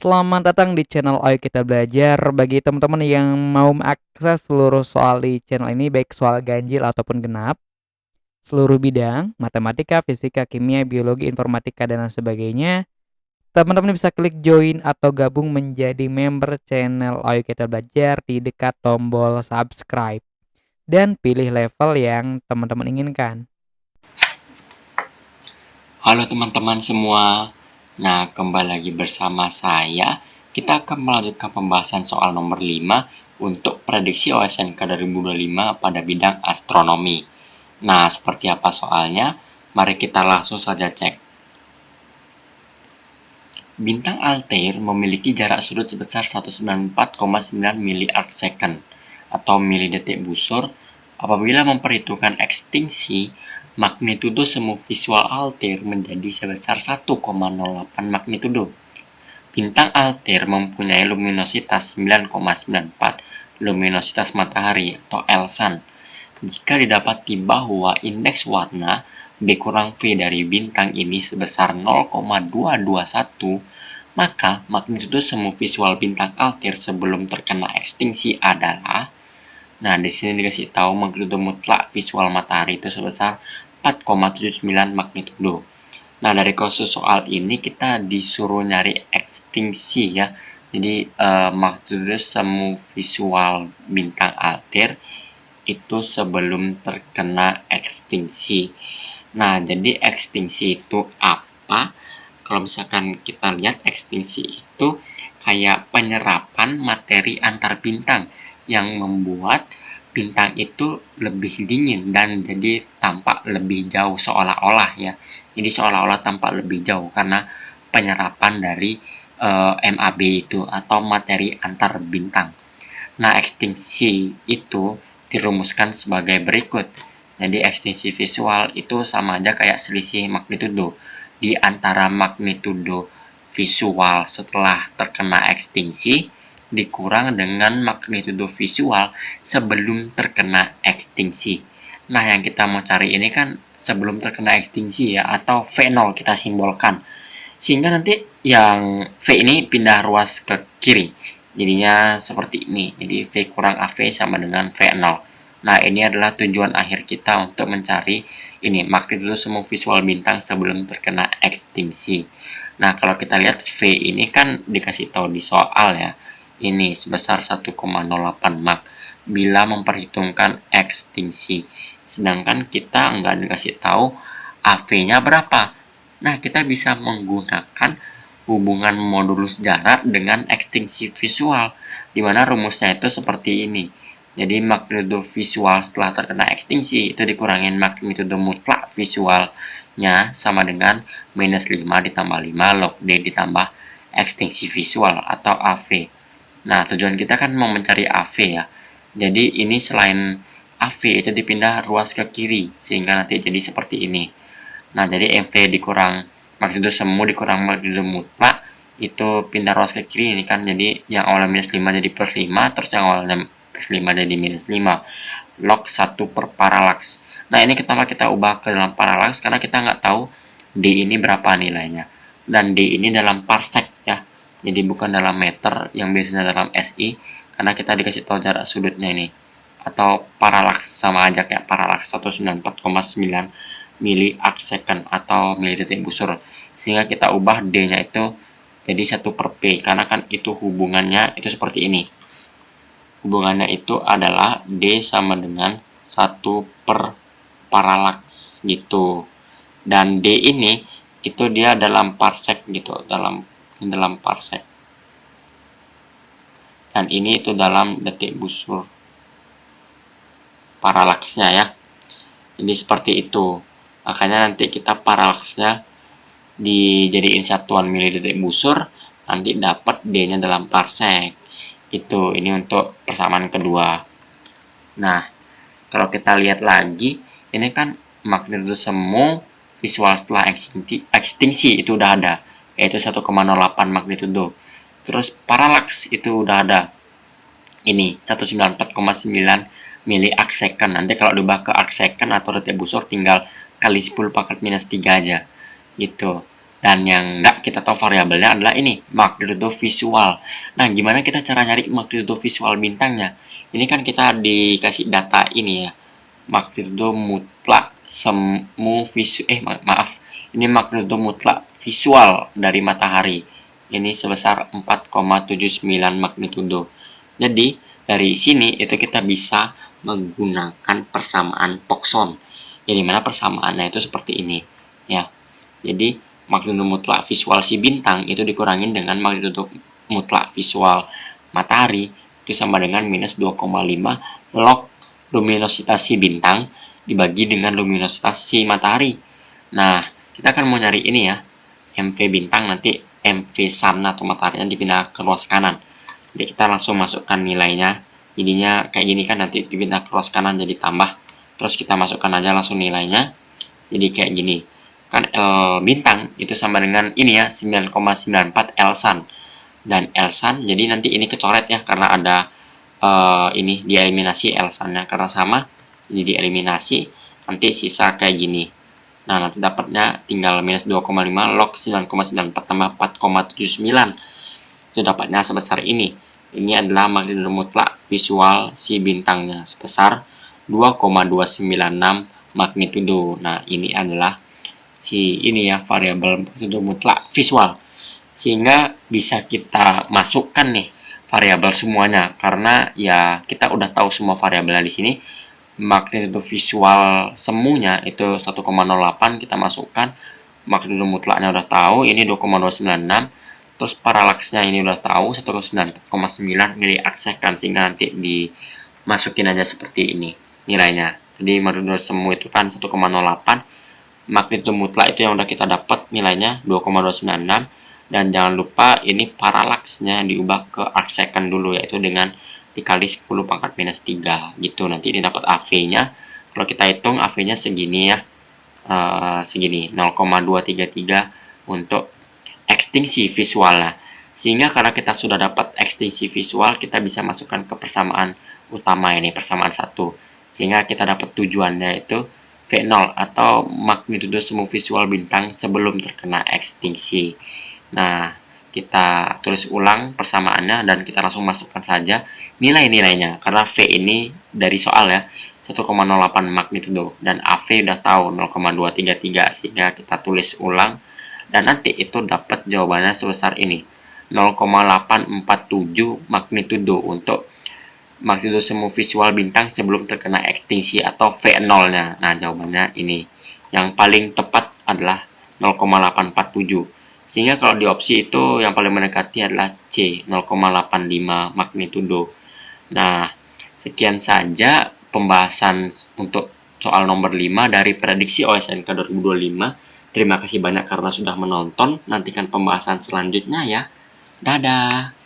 Selamat datang di channel Ayo Kita Belajar. Bagi teman-teman yang mau mengakses seluruh soal di channel ini, baik soal ganjil ataupun genap, seluruh bidang, matematika, fisika, kimia, biologi, informatika, dan lain sebagainya, teman-teman bisa klik join atau gabung menjadi member channel Ayo Kita Belajar di dekat tombol subscribe. Dan pilih level yang teman-teman inginkan. Halo teman-teman semua. Nah, kembali lagi bersama saya. Kita akan melanjutkan pembahasan soal nomor 5 untuk prediksi OSNK 2025 pada bidang astronomi. Nah, seperti apa soalnya? Mari kita langsung saja cek. Bintang Altair memiliki jarak sudut sebesar 194,9 miliardsecond atau milidetik busur. Apabila memperhitungkan ekstinksi, magnitudo semu visual Altair menjadi sebesar 1,08 magnitudo. Bintang Altair mempunyai luminositas 9,94 luminositas matahari atau L-sun. Jika didapati bahwa indeks warna B kurang V dari bintang ini sebesar 0,221, maka magnitudo semu visual bintang Altair sebelum terkena ekstinsi adalah, nah di sini dikasih tahu magnitudo mutlak visual matahari itu sebesar 4,79 magnitudo. Nah, dari kasus soal ini kita disuruh nyari ekstinsi ya. Jadi magnitudo semu visual bintang Altair itu sebelum terkena ekstinsi. Nah, jadi ekstinsi itu apa? Kalau misalkan kita lihat ekstinsi itu kayak penyerapan materi antar bintang yang membuat bintang itu lebih dingin dan jadi tampak lebih jauh seolah-olah ya. Jadi seolah-olah tampak lebih jauh karena penyerapan dari MAB itu atau materi antar bintang. Nah, ekstinsi itu dirumuskan sebagai berikut. Jadi ekstinsi visual itu sama aja kayak selisih magnitudo di antara magnitudo visual setelah terkena ekstinsi dikurang dengan magnitudo visual sebelum terkena ekstinsi. Nah, yang kita mau cari ini kan sebelum terkena ekstinsi ya, atau V0 kita simbolkan. Sehingga nanti yang V ini pindah ruas ke kiri. Jadinya seperti ini. Jadi V kurang AV sama dengan V0. Nah, ini adalah tujuan akhir kita untuk mencari ini magnitudo semu visual bintang sebelum terkena ekstinsi. Nah, kalau kita lihat V ini kan dikasih tahu di soal ya. Ini sebesar 1,08 Mach bila memperhitungkan ekstinsi. Sedangkan kita nggak dikasih tahu AV-nya berapa. Nah, kita bisa menggunakan hubungan modulus jarak dengan ekstinsi visual, di mana rumusnya itu seperti ini. Jadi magnitudo visual setelah terkena ekstinsi itu dikurangin magnitudo mutlak visualnya sama dengan minus 5 ditambah 5 log D ditambah ekstinsi visual atau AV. Nah, tujuan kita kan mau mencari AV ya. Jadi ini selain AV itu dipindah ruas ke kiri sehingga nanti jadi seperti ini. Nah, jadi MV dikurang magnitudo semu dikurang magnitudo mutlak itu pindah ruas ke kiri ini kan. Jadi yang awalnya minus 5 jadi plus 5, terus yang awalnya plus 5 jadi minus 5. Log 1 per paralax. Nah, ini kita ubah ke dalam paralax karena kita nggak tahu D ini berapa nilainya. Dan D ini dalam parsec ya. Jadi bukan dalam meter yang biasanya dalam SI karena kita dikasih tahu jarak sudutnya ini. Atau paralax sama aja kayak paralax 194,9 miliardsecond atau milidetik busur. Sehingga kita ubah D-nya itu jadi 1 per P karena kan itu hubungannya itu seperti ini. Hubungannya itu adalah D sama dengan 1 per paralax gitu. Dan D ini itu dia dalam parsec gitu, dalam parsec. Dan ini itu dalam detik busur paralaksnya ya. Jadi seperti itu. Makanya nanti kita paralaksnya dijadiin satuan milidetik busur, nanti dapat D-nya dalam parsec. Gitu. Ini untuk persamaan kedua. Nah, kalau kita lihat lagi, ini kan magnitudo semu visual setelah ekstinsi itu udah ada, yaitu 1,08 magnitudo. Terus paralax itu udah ada. Ini 194,9 miliardsecond. Nanti kalau diubah ke arcsecond atau detik busur tinggal kali 10 pangkat minus 3 aja. Gitu. Dan yang enggak kita tahu variabelnya adalah ini, magnitudo visual. Nah, gimana kita cara nyari magnitudo visual bintangnya? Ini kan kita dikasih data ini ya, magnitudo mutlak semu visu maaf, ini magnitudo mutlak visual dari matahari. Ini sebesar 4,79 magnitudo. Jadi, dari sini itu kita bisa menggunakan persamaan Poisson. Jadi mana persamaannya itu seperti ini, ya. Jadi, magnitudo mutlak visual si bintang itu dikurangin dengan magnitudo mutlak visual matahari itu sama dengan minus 2,5 log luminositas si bintang dibagi dengan luminositas si matahari. Nah, kita akan mau nyari ini ya, MV bintang, nanti MV sun atau mataharinya dipindah ke ruas kanan. Jadi kita langsung masukkan nilainya, jadinya kayak gini kan, nanti dipindah ke ruas kanan jadi tambah. Terus kita masukkan aja langsung nilainya, jadi kayak gini. Kan L bintang itu sama dengan ini ya, 9,94 L sun. Dan L sun, jadi nanti ini kecoret ya, karena ada ini dieliminasi L sun-nya, karena sama, jadi dieliminasi, nanti sisa kayak gini. Nah, nanti dapatnya tinggal minus 2,5 log 9,94 tambah 4,79. Itu dapatnya sebesar ini. Ini adalah magnitudo mutlak visual si bintangnya sebesar 2,296 magnitudo. Nah, ini adalah si ini ya, variabel magnitudo mutlak visual. Sehingga bisa kita masukkan nih variabel semuanya, karena ya kita udah tahu semua variabelnya di sini. Magnitudo visual semuanya itu 1,08 kita masukkan, magnitudo mutlaknya udah tahu, ini 2,296, terus paralaksnya ini udah tahu 1,9 miliardsecond, sehingga nanti dimasukin aja seperti ini nilainya. Jadi magnitudo semu itu kan 1,08, magnitudo mutlak itu yang udah kita dapat nilainya 2,296, dan jangan lupa ini paralaksnya diubah ke arcsecond dulu, yaitu dengan dikali 10 pangkat minus 3 gitu. Nanti ini dapat AV-nya. Kalau kita hitung AV-nya segini ya, segini 0,233 untuk ekstingsi visualnya. Sehingga karena kita sudah dapat ekstingsi visual, kita bisa masukkan ke persamaan utama ini, persamaan 1. Sehingga kita dapat tujuannya itu V0 atau magnitudo semu visual bintang sebelum terkena ekstingsi. Nah, kita tulis ulang persamaannya dan kita langsung masukkan saja nilai-nilainya, karena V ini dari soal ya 1,08 magnitudo dan AV udah tahu 0,233, sehingga kita tulis ulang dan nanti itu dapat jawabannya sebesar ini, 0,847 magnitudo untuk magnitudo semu visual bintang sebelum terkena ekstingsi atau V0-nya. Nah, jawabannya ini. Yang paling tepat adalah 0,847. Sehingga kalau di opsi itu yang paling mendekati adalah C, 0,85 magnitudo. Nah, sekian saja pembahasan untuk soal nomor 5 dari prediksi OSNK 2025. Terima kasih banyak karena sudah menonton. Nantikan pembahasan selanjutnya ya. Dadah!